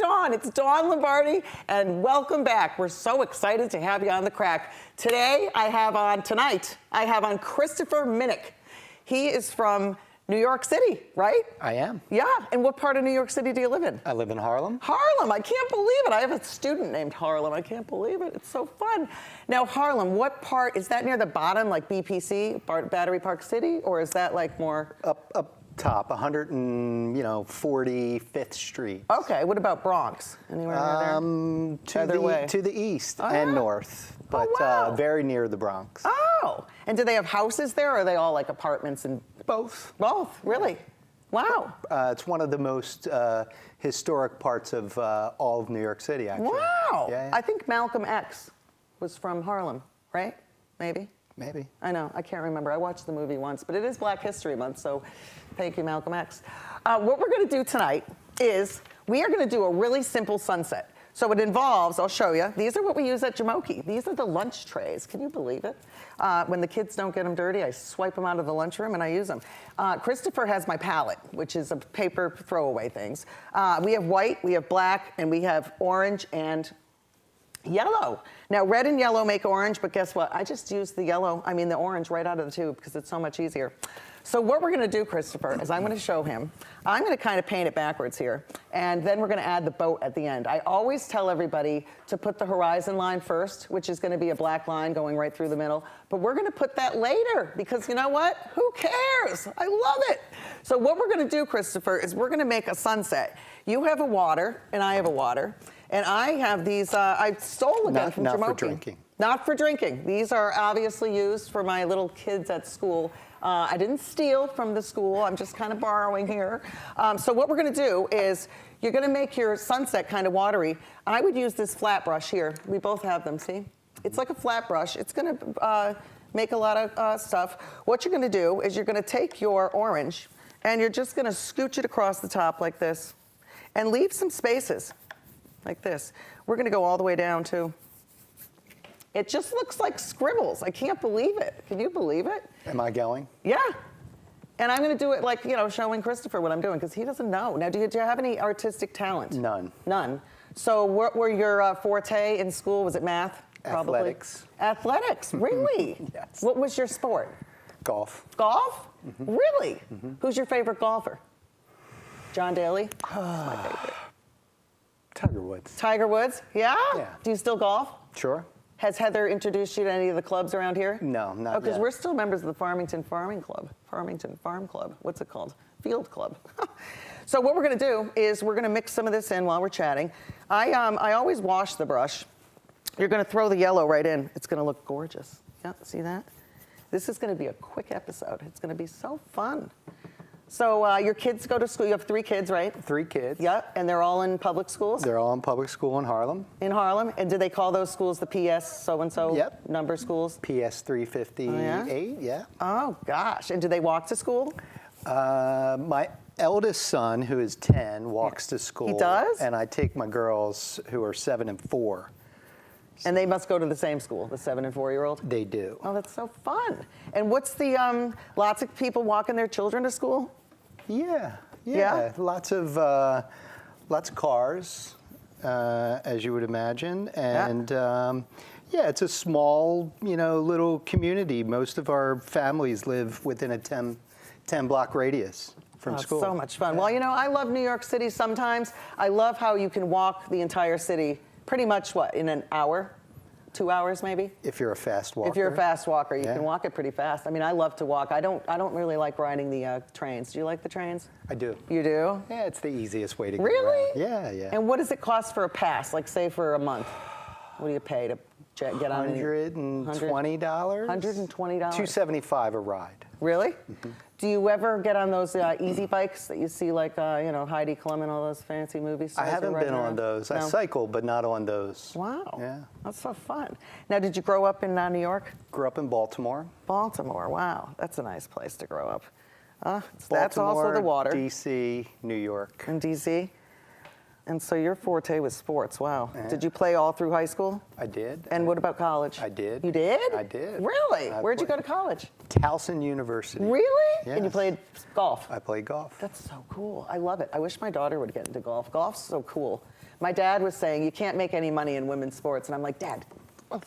Dawn. It's Dawn Lombardi, and welcome back. We're so excited to have you on The Crack. Tonight, I have on Christopher Minnick. He is from New York City, right? I am. Yeah, and what part of New York City do you live in? I live in Harlem. Harlem, I can't believe it. I have a student named Harlem. I can't believe it. It's so fun. Now, Harlem, what part, is that near the bottom, like BPC, Battery Park City, or is that like more? Up top, 145th Street. Okay, what about Bronx? Anywhere near there? To the east and north, but wow. very near the Bronx. Oh, and do they have houses there, or are they all like apartments and? Both. Both, really? Wow. It's one of the most historic parts of all of New York City, actually. Wow. Yeah. I think Malcolm X was from Harlem, right? Maybe? Maybe. I know, I can't remember. I watched the movie once, but it is Black History Month, so thank you, Malcolm X. What we're gonna do tonight is we are gonna do a really simple sunset. So it involves, I'll show you, these are what we use at Jamoki. These are the lunch trays, can you believe it? When the kids don't get them dirty, I swipe them out of the lunchroom and I use them. Christopher has my palette, which is a paper throwaway things. We have white, we have black, and we have orange and yellow. Now, red and yellow make orange, but guess what? I just used the orange right out of the tube because it's so much easier. So what we're gonna do, Christopher, is I'm gonna show him. I'm gonna kind of paint it backwards here, and then we're gonna add the boat at the end. I always tell everybody to put the horizon line first, which is gonna be a black line going right through the middle, but we're gonna put that later, because you know what? Who cares? I love it. So what we're gonna do, Christopher, is we're gonna make a sunset. You have a water, and I have a water. And I have these, I stole again from Jamoki. Not for drinking. Not for drinking. These are obviously used for my little kids at school. I didn't steal from the school. I'm just kind of borrowing here. So what we're going to do is you're going to make your sunset kind of watery. I would use this flat brush here. We both have them, see? It's like a flat brush. It's going to make a lot of stuff. What you're going to do is you're going to take your orange and you're just going to scooch it across the top like this and leave some spaces. Like this. We're gonna go all the way down too. It just looks like scribbles. I can't believe it. Can you believe it? Am I going? Yeah. And I'm gonna do it like, showing Christopher what I'm doing, because he doesn't know. Now, do you have any artistic talent? None. None. So what were your forte in school? Was it math? Probably. Athletics. Athletics, really? Yes. What was your sport? Golf. Golf? Mm-hmm. Really? Mm-hmm. Who's your favorite golfer? John Daly? That's my favorite. Tiger Woods. Tiger Woods? Yeah? Yeah. Do you still golf? Sure. Has Heather introduced you to any of the clubs around here? No, not yet. Because we're still members of the Farmington Farming Club. Farmington Farm Club. What's it called? Field Club. So what we're going to do is we're going to mix some of this in while we're chatting. I always wash the brush. You're going to throw the yellow right in. It's going to look gorgeous. Yeah, see that? This is going to be a quick episode. It's going to be so fun. So your kids go to school. You have 3 kids, right? 3 kids. Yeah, and they're all in public schools? They're all in public school in Harlem. In Harlem? And do they call those schools the PS so-and-so Yep. number schools? PS 358, yeah. Oh, gosh. And do they walk to school? My eldest son, who is 10, walks to school. He does? And I take my girls, who are 7 and 4. And they must go to the same school, the 7 and 4-year-old? They do. Oh, that's so fun. And what's the, lots of people walking their children to school? Yeah. Lots of cars, as you would imagine, and it's a small, little community. Most of our families live within a 10-block radius from school. So much fun. Well, I love New York City sometimes. I love how you can walk the entire city pretty much, in an hour? 2 hours maybe? If you're a fast walker. If you're a fast walker, you can walk it pretty fast. I mean, I love to walk. I don't really like riding the trains. Do you like the trains? I do. You do? Yeah, it's the easiest way to get Really? around. Yeah. And what does it cost for a pass, like say for a month? What do you pay to get on? $120. $120? $275 a ride. Really? Mm-hmm. Do you ever get on those easy bikes that you see like, Heidi Klum and all those fancy movies? I haven't been on those. No? I cycle, but not on those. Wow. Yeah. That's so fun. Now, did you grow up in New York? Grew up in Baltimore. Baltimore, wow. That's a nice place to grow up. That's Baltimore, also the water. D.C., New York. In D.C.? And so your forte was sports, wow. Yeah. Did you play all through high school? I did. And what about college? I did. You did? I did. Really? Where'd you go to college? Towson University. Really? Yes. And you played golf? I played golf. That's so cool. I love it. I wish my daughter would get into golf. Golf's so cool. My dad was saying, you can't make any money in women's sports. And I'm like, Dad, what?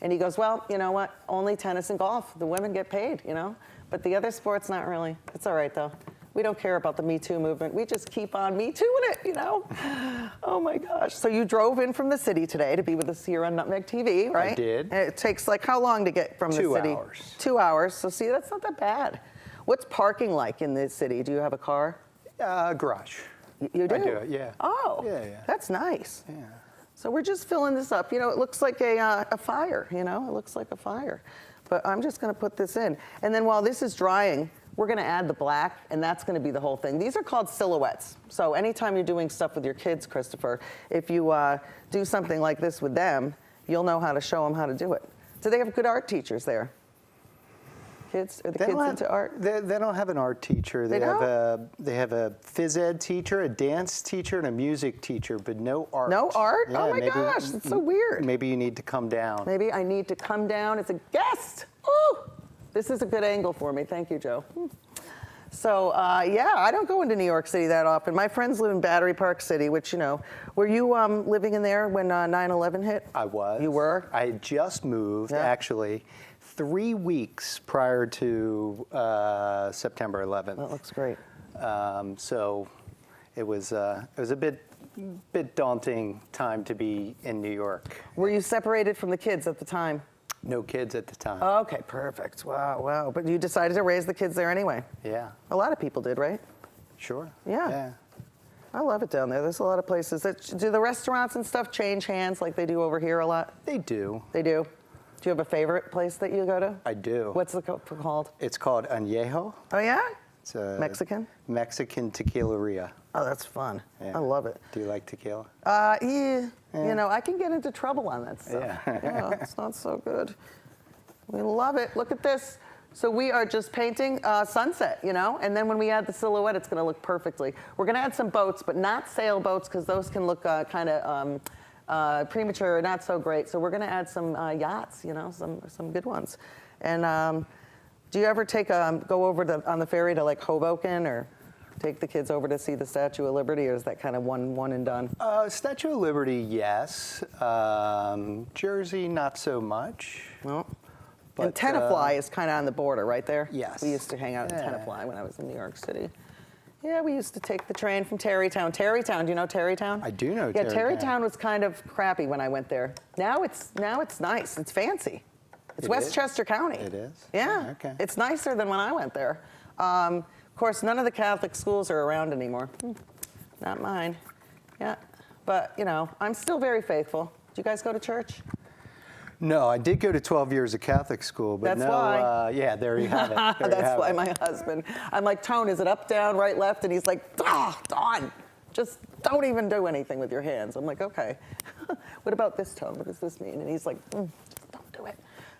And he goes, well, you know what? Only tennis and golf. The women get paid, you know? But the other sports, not really. It's all right, though. We don't care about the Me Too movement. We just keep on Me Tooing it, you know? Oh, my gosh. So you drove in from the city today to be with us here on Nutmeg TV, right? I did. And it takes, like, how long to get from the city? 2 hours. 2 hours. So, see, that's not that bad. What's parking like in the city? Do you have a car? Garage. You do? I do, yeah. Oh, Yeah. That's nice. Yeah. So we're just filling this up. You know, it looks like a fire, you know? It looks like a fire. But I'm just going to put this in. And then while this is drying, we're going to add the black, and that's going to be the whole thing. These are called silhouettes. So anytime you're doing stuff with your kids, Christopher, if you do something like this with them, you'll know how to show them how to do it. Do they have good art teachers there? Kids? Are the kids into art? They don't have an art teacher. They have a phys ed teacher, a dance teacher, and a music teacher, but no art. No art? Yeah, oh my gosh, that's so weird. Maybe you need to come down. Maybe I need to come down as a guest. Ooh, this is a good angle for me. Thank you, Joe. So, yeah, I don't go into New York City that often. My friends live in Battery Park City, which, you know, were you living in there when 9/11 hit? I was. You were? I had just moved, actually, 3 weeks prior to September 11th. That looks great. So it was a bit daunting time to be in New York. Were you separated from the kids at the time? No kids at the time. Okay, perfect. Wow, wow. But you decided to raise the kids there anyway. Yeah. A lot of people did, right? Sure. Yeah. I love it down there. There's a lot of places do the restaurants and stuff change hands like they do over here a lot? They do. They do. Do you have a favorite place that you go to? I do. What's it called? It's called Añejo. Oh, yeah? It's a Mexican? Mexican tequileria. Oh, that's fun. Yeah. I love it. Do you like tequila? Yeah. You know, I can get into trouble on that stuff. Yeah. It's not so good. We love it. Look at this. So we are just painting sunset, you know, and then when we add the silhouette, it's going to look perfectly. We're going to add some boats, but not sailboats because those can look kind of premature, not so great. So we're going to add some yachts, you know, some good ones. And do you ever go over on the ferry to like Hoboken or take the kids over to see the Statue of Liberty, or is that kind of one and done? Statue of Liberty, yes. Jersey, not so much. Well, but, and Tenafly is kind of on the border, right there? Yes. We used to hang out in Tenafly when I was in New York City. Yeah, we used to take the train from Tarrytown. Tarrytown, do you know Tarrytown? I do know Yeah, Tarrytown. Tarrytown was kind of crappy when I went there. Now it's nice. It's fancy. It's It Westchester County. It is? Yeah. Okay. It's nicer than when I went there. Of course, none of the Catholic schools are around anymore. Not mine. Yeah. But, you know, I'm still very faithful. Do you guys go to church? No, I did go to 12 years of Catholic school, but That's no. why. Yeah, there you have it. That's why my husband. I'm like, Tone, is it up, down, right, left? And he's like, Dawn, just don't even do anything with your hands. I'm like, okay. What about this, Tone? What does this mean? And he's like, just don't do it.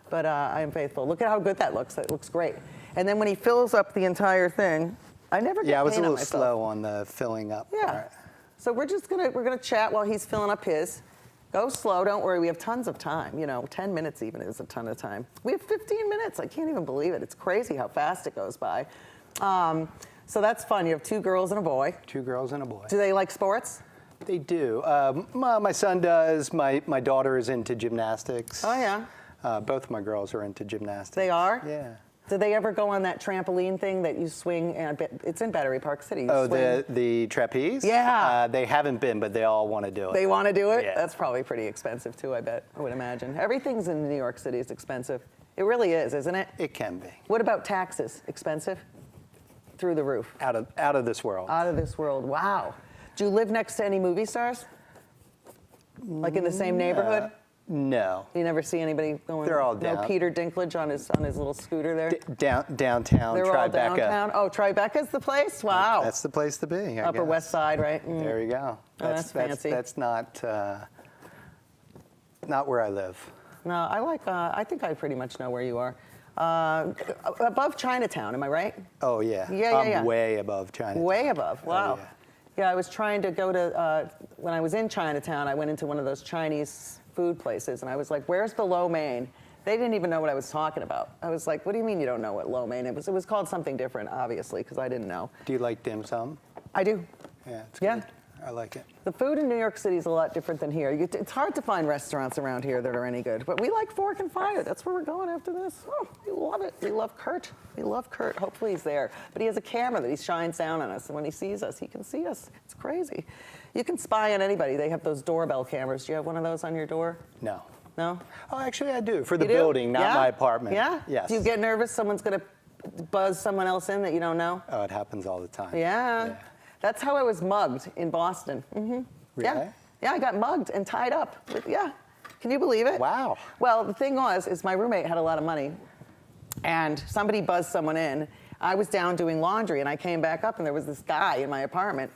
But I am faithful. Look at how good that looks. It looks great. And then when he fills up the entire thing, I never get Yeah, I was a paint on little myself. slow on the filling up. Yeah. part. So we're gonna chat while he's filling up his. Go slow, don't worry, we have tons of time. You know, 10 minutes even is a ton of time. We have 15 minutes, I can't even believe it. It's crazy how fast it goes by. So that's fun, you have 2 girls and a boy. 2 girls and a boy. Do they like sports? They do. My son does. My daughter is into gymnastics. Oh yeah, Both of my girls are into gymnastics. they are? Yeah. Do they ever go on that trampoline thing that you swing? It's in Battery Park City. You swing. The trapeze? Yeah. They haven't been, but they all want to do it. They want to do it? Yeah. That's probably pretty expensive too, I bet, I would imagine. Everything's in New York City is expensive. It really is, isn't it? It can be. What about taxes? Expensive? Through the roof. Out of this world. Out of this world. Wow. Do you live next to any movie stars? Like in the same neighborhood? No. You never see anybody going? They're all No down. Peter Dinklage on his little scooter there? Downtown, They're all Tribeca. downtown? Oh, Tribeca's the place? Wow. That's the place to be, I Upper guess. West Side, right? There you go. that's fancy. That's not where I live. No, I think I pretty much know where you are. Above Chinatown, am I right? Oh, yeah. Yeah. I'm way above China. Way above, wow. yeah. Yeah, I was trying to go to, when I was in Chinatown, I went into one of those Chinese food places, and I was like, where's the lo mein? They didn't even know what I was talking about. I was like, what do you mean you don't know what lo mein is? It was called something different, obviously, because I didn't know. Do you like dim sum? I do. Yeah, it's Yeah. good. I like it. The food in New York City is a lot different than here. It's hard to find restaurants around here that are any good, but we like Fork and Fire. That's where we're going after this. Oh, we love it. We love Kurt. We love Kurt. Hopefully he's there. But he has a camera that he shines down on us, and when he sees us, he can see us. It's crazy. You can spy on anybody. They have those doorbell cameras. Do you have one of those on your door? No. No? Oh, actually, I do. For the You do? building, not Yeah? my apartment. Yeah? Yes. Do you get nervous someone's going to buzz someone else in that you don't know? Oh, it happens all the time. Yeah. That's how I was mugged in Boston. Mm-hmm. Really? Yeah. Yeah, I got mugged and tied up. Yeah. Can you believe it? Wow. Well, the thing is my roommate had a lot of money, and somebody buzzed someone in. I was down doing laundry, and I came back up, and there was this guy in my apartment.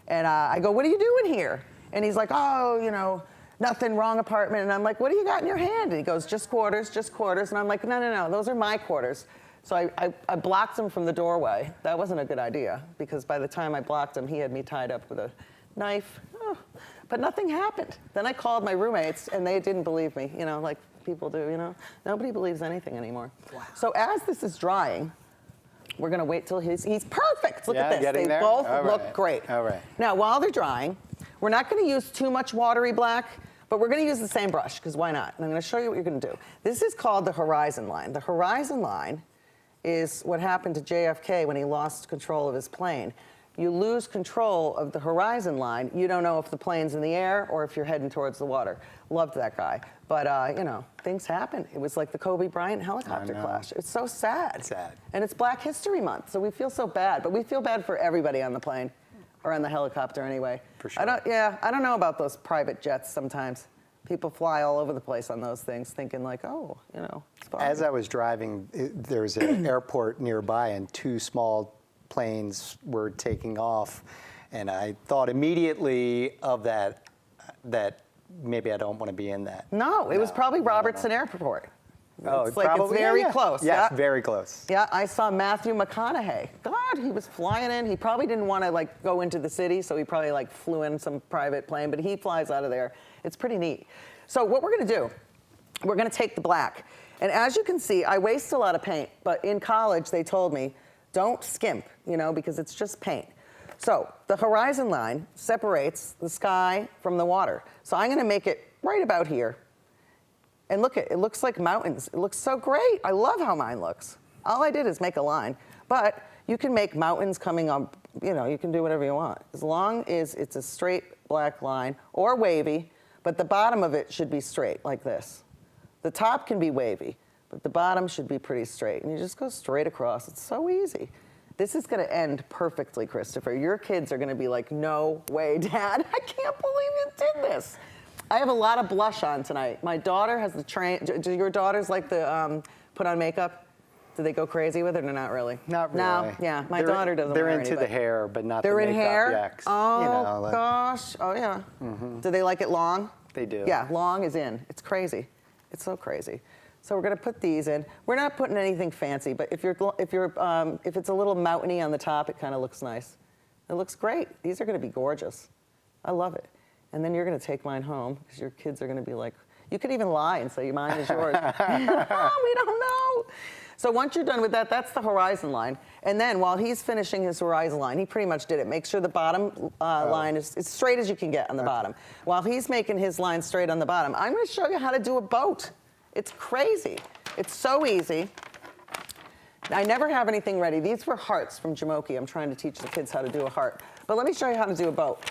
And I go, "What are you doing here?" And he's like, "Oh, you know, nothing, wrong apartment." And I'm like, "What do you got in your hand?" And he goes, just quarters. And I'm like, no, those are my quarters. So I blocked him from the doorway. That wasn't a good idea, because by the time I blocked him, he had me tied up with a knife. Oh, but nothing happened. Then I called my roommates, and they didn't believe me, you know, like people do, you know. Nobody believes anything anymore. Wow. So as this is drying, we're gonna wait till he's perfect. Look at this. Getting They there? both All look right. great. All right. Now, while they're drying, we're not gonna use too much watery black, but we're gonna use the same brush, because why not? And I'm gonna show you what you're gonna do. This is called the horizon line. The horizon line is what happened to JFK when he lost control of his plane. You lose control of the horizon line, you don't know if the plane's in the air or if you're heading towards the water. Loved that guy. But, you know, things happen. It was like the Kobe Bryant helicopter crash. It's so sad. Sad. And it's Black History Month, so we feel so bad. But we feel bad for everybody on the plane, or on the helicopter anyway. For sure. I don't know about those private jets sometimes. People fly all over the place on those things thinking like, oh, you know, it's fine. As I was driving, there's an airport nearby, and two small planes were taking off, and I thought immediately of that maybe I don't want to be in that. No, it was probably Robertson Airport. Oh, it's like it's very close. Yes, Yeah. very close. Yeah, I saw Matthew McConaughey. God, he was flying in. He probably didn't want to like go into the city, so he probably like flew in some private plane, but he flies out of there. It's pretty neat. So what we're gonna do, we're gonna take the black. And as you can see, I waste a lot of paint, but in college they told me, don't skimp, you know, because it's just paint. So the horizon line separates the sky from the water. So I'm gonna make it right about here. And look, it looks like mountains. It looks so great. I love how mine looks. All I did is make a line. But you can make mountains coming up, you know, you can do whatever you want. As long as it's a straight black line or wavy, but the bottom of it should be straight like this. The top can be wavy, but the bottom should be pretty straight. And you just go straight across. It's so easy. This is gonna end perfectly, Christopher. Your kids are gonna be like, no way, Dad. I can't believe you did this. I have a lot of blush on tonight. My daughter has the do your daughters like to put on makeup? Do they go crazy with it or not really? Not really. No, yeah, my daughter doesn't They're wear into any, the but hair, but not they're the in makeup hair? yaks. Oh, You know, like, gosh. Oh, yeah. Do they like it long? They do. Yeah, long is in. It's crazy. It's so crazy. So we're gonna put these in. We're not putting anything fancy, but if it's a little mountainy on the top, it kind of looks nice. It looks great. These are gonna be gorgeous. I love it. And then you're gonna take mine home because your kids are gonna be like, you could even lie and say mine is yours. We don't know. So once you're done with that, that's the horizon line. And then while he's finishing his horizon line, he pretty much did it. Make sure the bottom line is as straight as you can get on the bottom. While he's making his line straight on the bottom, I'm gonna show you how to do a boat. It's crazy. It's so easy. I never have anything ready. These were hearts from Jamoki. I'm trying to teach the kids how to do a heart. But let me show you how to do a boat.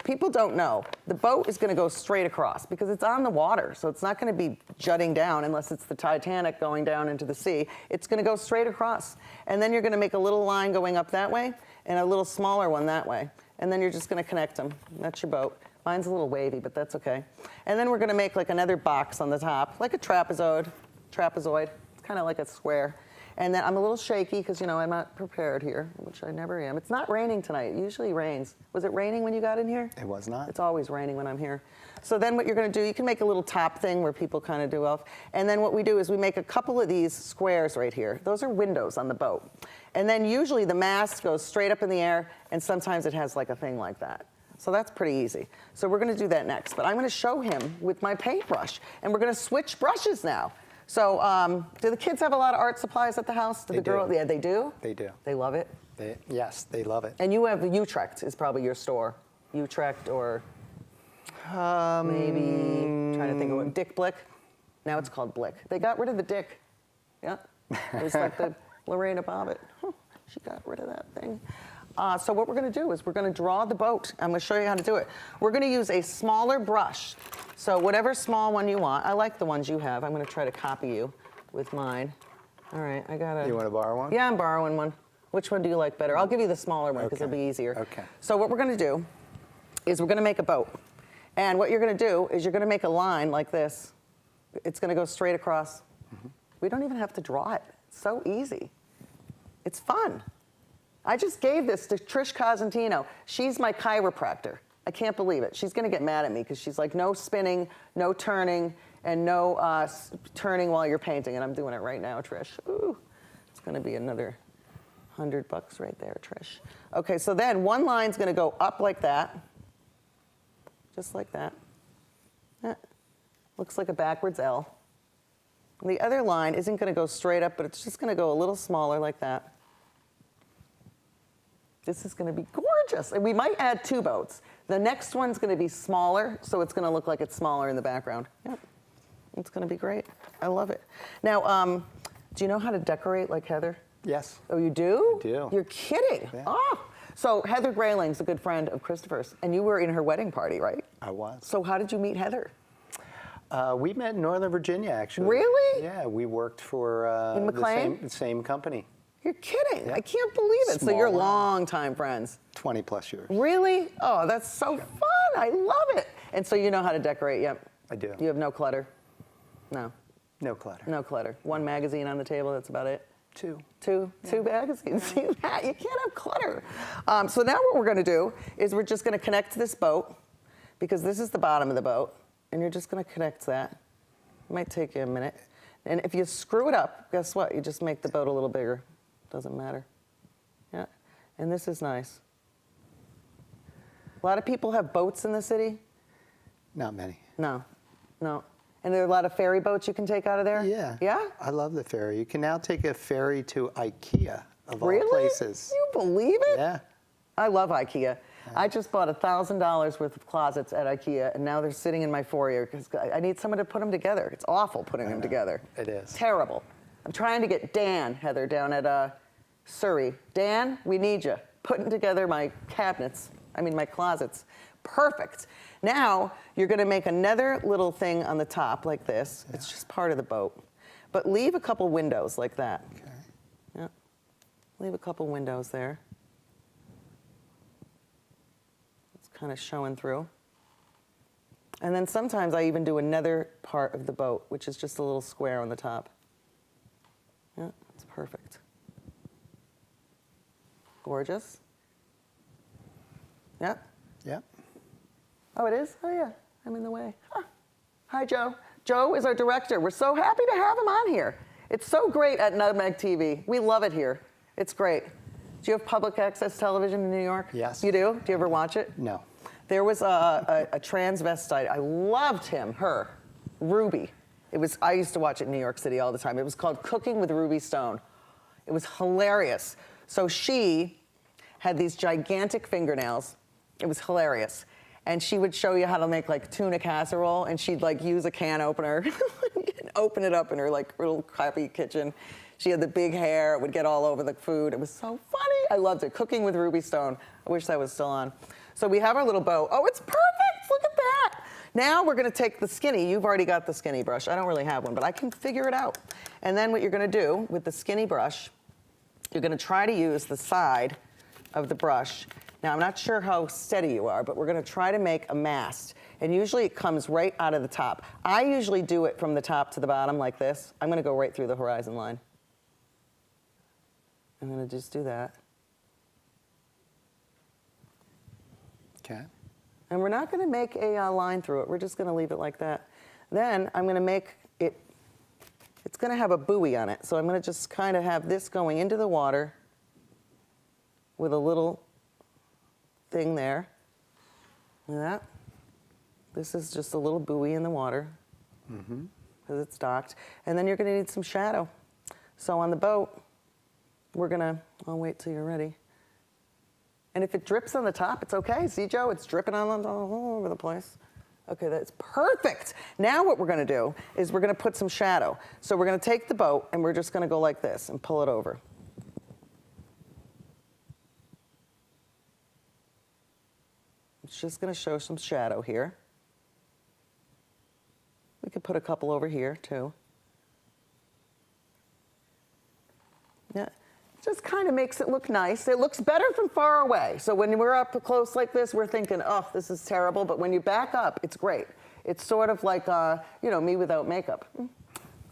People don't know. The boat is gonna go straight across because it's on the water, so it's not gonna be jutting down unless it's the Titanic going down into the sea. It's gonna go straight across. And then you're gonna make a little line going up that way and a little smaller one that way. And then you're just gonna connect them. That's your boat. Mine's a little wavy, but that's okay. And then we're gonna make like another box on the top, like a trapezoid. It's kind of like a square. And then I'm a little shaky because, you know, I'm not prepared here, which I never am. It's not raining tonight. It usually rains. Was it raining when you got in here? It was not. It's always raining when I'm here. So then what you're going to do, you can make a little top thing where people kind of do off. And then what we do is we make a couple of these squares right here. Those are windows on the boat. And then usually the mast goes straight up in the air, and sometimes it has like a thing like that. So that's pretty easy. So we're going to do that next. But I'm going to show him with my paintbrush. And we're going to switch brushes now. So do the kids have a lot of art supplies at the house? They do. Yeah, they do? They do. They love it? Yes, they love it. And you have Utrecht is probably your store. Utrecht or maybe, trying to think of what, Dick Blick? Now it's called Blick. They got rid of the Dick. Yeah. It was like the Lorena Bobbitt. She got rid of that thing. So what we're going to do is we're going to draw the boat. I'm going to show you how to do it. We're going to use a smaller brush. So whatever small one you want. I like the ones you have. I'm going to try to copy you with mine. All right, I got to... You want to borrow one? Yeah, I'm borrowing one. Which one do you like better? I'll give you the smaller one because it'll be easier. Okay. So what we're going to do is we're going to make a boat. And what you're going to do is you're going to make a line like this. It's going to go straight across. We don't even have to draw it. It's so easy. It's fun. I just gave this to Trish Cosentino. She's my chiropractor. I can't believe it. She's going to get mad at me because she's like, no spinning, no turning, and no turning while you're painting. And I'm doing it right now, Trish. Ooh, it's going to be another $100 right there, Trish. Okay, so then one line's going to go up like that, just like that. Looks like a backwards L. And the other line isn't going to go straight up, but it's just going to go a little smaller like that. This is going to be gorgeous. And we might add 2 boats. The next one's going to be smaller, so it's going to look like it's smaller in the background. Yep. It's going to be great. I love it. Now, do you know how to decorate like Heather? Yes. Oh, you do? I do. You're kidding. Yeah. Oh. So Heather Grayling's a good friend of Christopher's, and you were in her wedding party, right? I was. So how did you meet Heather? We met in Northern Virginia, actually. Really? Yeah, we worked for In McLean? the same company. You're kidding. Yeah. I can't believe it. So Small you're world. long-time friends. 20 plus years. Really? Oh, that's so fun. I love it. And so you know how to decorate, yep. I do. You have no clutter? No. No clutter. No clutter. One magazine on the table, that's about it? 2. Two magazines. See that? You can't have clutter. So now what we're going to do is we're just going to connect to this boat because this is the bottom of the boat, and you're just going to connect that. It might take you a minute. And if you screw it up, guess what? You just make the boat a little bigger. Doesn't matter. Yeah. And this is nice. A lot of people have boats in the city. Not many. No. And there are a lot of ferry boats you can take out of there? Yeah. Yeah? I love the ferry. You can now take a ferry to IKEA, of all Really? places. You believe it? Yeah. I love IKEA. I just bought $1,000 worth of closets at IKEA, and now they're sitting in my foyer because I need someone to put them together. It's awful putting them together. It is. Terrible. I'm trying to get Dan, Heather, down at Surrey. Dan, we need you. Putting together my my closets. Perfect. Now, you're going to make another little thing on the top like this. Yeah. It's just part of the boat. But leave a couple windows like that. Okay. Yeah. Leave a couple windows there. It's kind of showing through. And then sometimes I even do another part of the boat, which is just a little square on the top. Yeah, it's perfect. Gorgeous. Yeah. Yep. Oh, it is? Oh, yeah. I'm in the way. Huh. Hi, Joe. Joe is our director. We're so happy to have him on here. It's so great at Nutmeg TV. We love it here. It's great. Do you have public access television in New York? Yes. You do? Do you ever watch it? No. There was a transvestite. I loved her, Ruby. I used to watch it in New York City all the time. It was called Cooking with Ruby Stone. It was hilarious. So she had these gigantic fingernails. It was hilarious. And she would show you how to make like tuna casserole, and she'd like use a can opener and open it up in her like little crappy kitchen. She had the big hair, it would get all over the food. It was so funny. I loved it. Cooking with Ruby Stone. I wish that was still on. So we have our little bow. Oh, it's perfect. Look at that. Now we're going to take the skinny. You've already got the skinny brush. I don't really have one, but I can figure it out. And then what you're going to do with the skinny brush, you're going to try to use the side of the brush. Now, I'm not sure how steady you are, but we're going to try to make a mast. And usually it comes right out of the top. I usually do it from the top to the bottom like this. I'm going to go right through the horizon line. I'm going to just do that. Okay. And we're not going to make a line through it. We're just going to leave it like that. Then I'm going to make it, it's going to have a buoy on it. So I'm going to just kind of have this going into the water with a little thing there. Look at that. This is just a little buoy in the water because it's docked. And then you're going to need some shadow. So on the boat, we're going to, I'll wait till you're ready. And if it drips on the top, it's okay. See, Joe, it's dripping all over the place. Okay, that's perfect. Now what we're gonna do is we're gonna put some shadow. So we're gonna take the boat and we're just gonna go like this and pull it over. It's just gonna show some shadow here. We could put a couple over here too. Yeah, just kind of makes it look nice. It looks better from far away. So when we're up close like this, we're thinking, oh, this is terrible. But when you back up, it's great. It's sort of like, you know, me without makeup.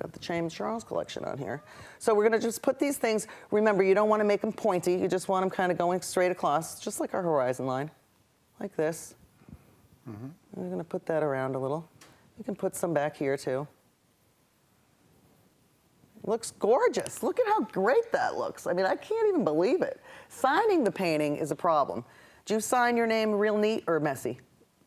Got the James Charles collection on here. So we're gonna just put these things. Remember, you don't want to make them pointy. You just want them kind of going straight across, just like our horizon line, like this. We're gonna put that around a little. You can put some back here too. Looks gorgeous. Look at how great that looks. I mean, I can't even believe it. Signing the painting is a problem. Do you sign your name real neat or messy?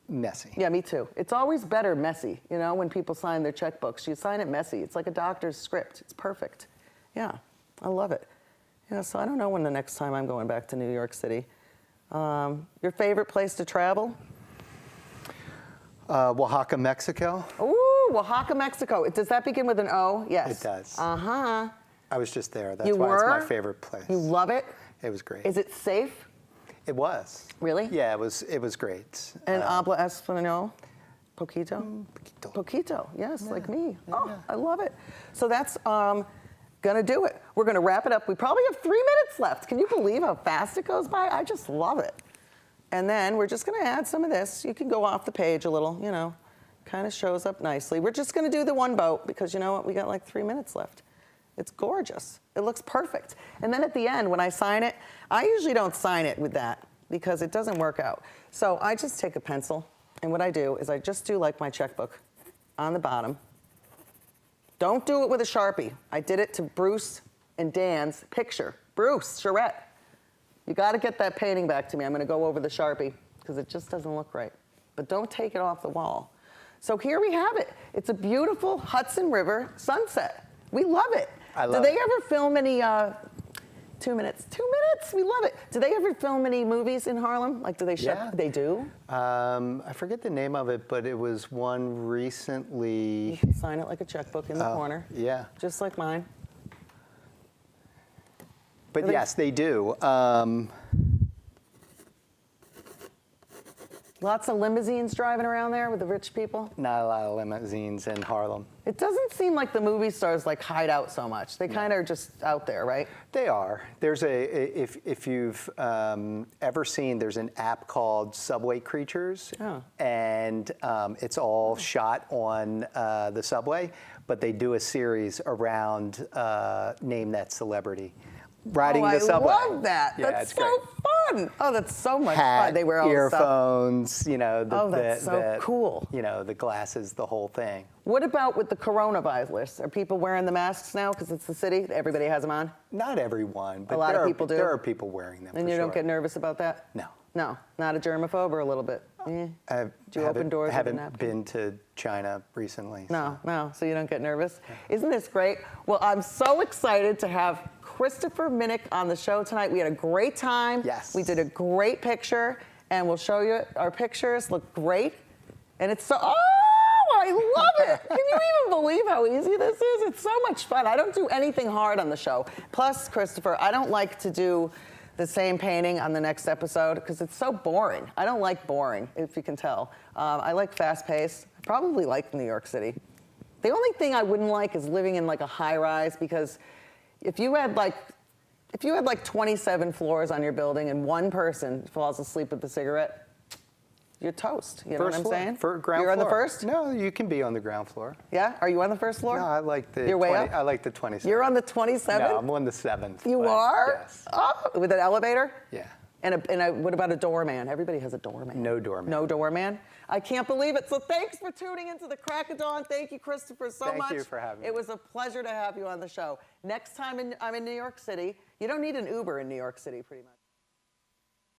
Messy. Yeah, me too. It's always better messy, you know, when people sign their checkbooks. You sign it messy. It's like a doctor's script. It's perfect. Yeah, I love it. Yeah, so I don't know when the next time I'm going back to New York City. Your favorite place to travel? Oaxaca, Mexico. Ooh, Oaxaca, Mexico. Does that begin with an O? Yes. It does. Uh-huh. I was just there. That's You why were? it's my favorite place. You love it? It was great. Is it safe? It was. Really? Yeah, it was great. And habla español? Poquito? Poquito. Poquito, yes, Yeah, like me. yeah. Oh, I love it. So that's gonna do it. We're gonna wrap it up. We probably have 3 minutes left. Can you believe how fast it goes by? I just love it. And then we're just gonna add some of this. You can go off the page a little, you know, kind of shows up nicely. We're just gonna do the one boat because you know what, we got like 3 minutes left. It's gorgeous. It looks perfect. And then at the end, when I sign it, I usually don't sign it with that because it doesn't work out. So I just take a pencil, and what I do is I just do like my checkbook on the bottom. Don't do it with a Sharpie. I did it to Bruce and Dan's picture. Bruce, Charette, you gotta get that painting back to me. I'm gonna go over the Sharpie because it just doesn't look right. But don't take it off the wall. So here we have it. It's a beautiful Hudson River sunset. We love it. I love Do they it. ever film any, 2 minutes, 2 minutes, we love it. Do they ever film any movies in Harlem? Like, do they show? Yeah. They do? I forget the name of it, but it was one recently. You can sign it like a checkbook in the corner. Yeah. Just like mine. But Are they- yes, they do. Lots of limousines driving around there with the rich people. Not a lot of limousines in Harlem. It doesn't seem like the movie stars like hide out so much. They kind of are just out there, right? They are. There's if you've ever seen, there's an app called Subway Creatures, Oh. and it's all shot on the subway, but they do a series around Name That Celebrity, riding oh, the subway. I love that. Yeah, That's it's so great. fun. Oh, that's so much Hat, fun. They wear all the stuff. earphones, you know, Oh, that's so cool. You know, the glasses, the whole thing. What about with the coronavirus? Are people wearing the masks now because it's the city? Everybody has them on? Not everyone, but lot there of are, people do? There are people wearing them. And for you don't sure. get nervous about that? No. No, not a germaphobe or a little bit? I Do you open doors with a haven't napkin? been to China recently. No, no, so you don't get nervous. Isn't this great? Well, I'm so excited to have Christopher Minnick on the show tonight. We had a great time. Yes. We did a great picture, and we'll show you our pictures. Look great. And it's so, oh, I love it. Can you even believe how easy this is? It's so much fun. I don't do anything hard on the show. Plus, Christopher, I don't like to do the same painting on the next episode because it's so boring. I don't like boring, if you can tell. I like fast paced. I probably like New York City. The only thing I wouldn't like is living in like a high rise because if you had like 27 floors on your building and one person falls asleep with a cigarette, you're toast. You know what I'm saying? For ground You're floor. on the first? No, you can be on the ground floor. Yeah? Are you on the first floor? No, I like the. You're way 20, up? I like the 27th. You're on the 27th? No, I'm on the 7th. You but are? Yes. Oh, with an elevator? Yeah. And what about a doorman? Everybody has a doorman. No doorman. No doorman? I can't believe it. So thanks for tuning into the Crack of Dawn. Thank you, Christopher, so much. Thank you for having me. It was a pleasure to have you on the show. Next time I'm in New York City, you don't need an Uber in New York City, pretty much.